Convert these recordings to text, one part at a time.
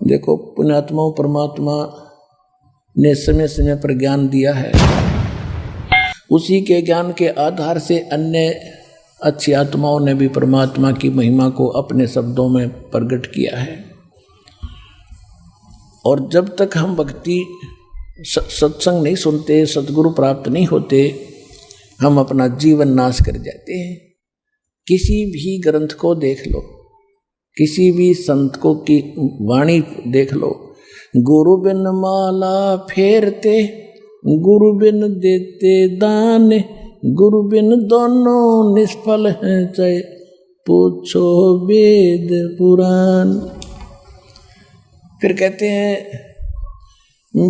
देखो पुण्यात्माओं, परमात्मा ने समय समय पर ज्ञान दिया है, उसी के ज्ञान के आधार से अन्य अच्छी आत्माओं ने भी परमात्मा की महिमा को अपने शब्दों में प्रकट किया है। और जब तक हम भक्ति सत्संग नहीं सुनते, सद्गुरु प्राप्त नहीं होते, हम अपना जीवन नाश कर जाते हैं। किसी भी ग्रंथ को देख लो, किसी भी संत को की वाणी देख लो, गुरु बिन माला फेरते, गुरु बिन देते दान, गुरु बिन दोनों निष्फल हैं, चाहे पूछो वेद पुराण। फिर कहते हैं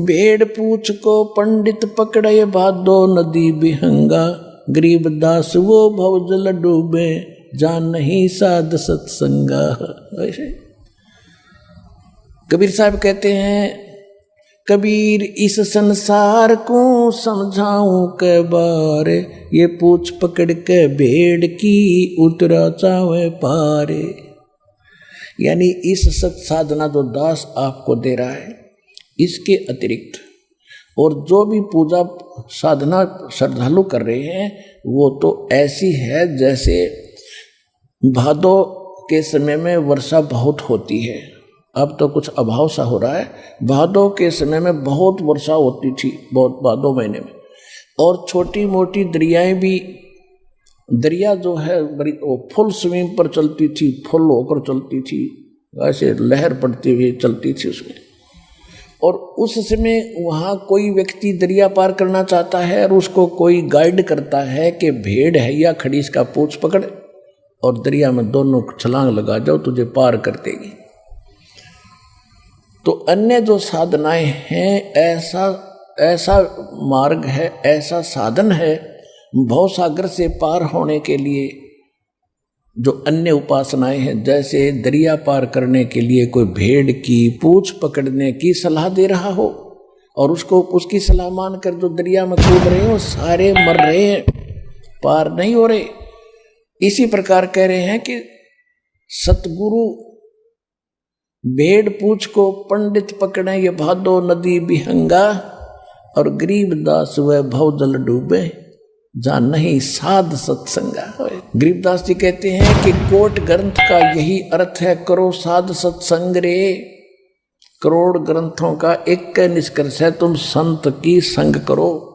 भेड़ पूछ को पंडित पकड़े, भादो नदी बिहंगा, गरीब दास वो भवजल डूबे, जान नहीं साध सत्संगा। वैसे कबीर साहब कहते हैं, कबीर इस संसार को समझाऊं के बारे, ये पूछ पकड़ के भेड़ की उतरा चावे पारे। यानी इस सत साधना जो दास आपको दे रहा है, इसके अतिरिक्त और जो भी पूजा साधना श्रद्धालु कर रहे हैं, वो तो ऐसी है जैसे भादो के समय में वर्षा बहुत होती है। अब तो कुछ अभाव सा हो रहा है, भादो के समय में बहुत वर्षा होती थी, बहुत भादो महीने में। और छोटी मोटी दरियाएं भी, दरिया जो है वो फुल स्विंग पर चलती थी, फुल होकर चलती थी, ऐसे लहर पड़ती हुई चलती थी उसमें। और उस समय वहाँ कोई व्यक्ति दरिया पार करना चाहता है और उसको कोई गाइड करता है कि भेड़ है या खड़ी, इसका पूंछ पकड़ और दरिया में दोनों छलांग लगा जाओ, तुझे पार कर देगी। तो अन्य जो साधनाएं हैं, ऐसा मार्ग है, ऐसा साधन है भवसागर से पार होने के लिए। जो अन्य उपासनाएं हैं, जैसे दरिया पार करने के लिए कोई भेड़ की पूंछ पकड़ने की सलाह दे रहा हो और उसको उसकी सलाह मानकर जो दरिया में कूद रहे हैं वो सारे मर रहे हैं, पार नहीं हो रहे। इसी प्रकार कह रहे हैं कि सतगुरु भेड़ पूंछ को पंडित पकड़े, ये भादो नदी बिहंगा, और गरीब दास वह भवजल डूबे, जहाँ नहीं साध सत्संगा। गरीबदास जी कहते हैं कि कोट ग्रंथ का यही अर्थ है, करो साध सत्संग रे। करोड़ ग्रंथों का एक निष्कर्ष है, तुम संत की संग करो।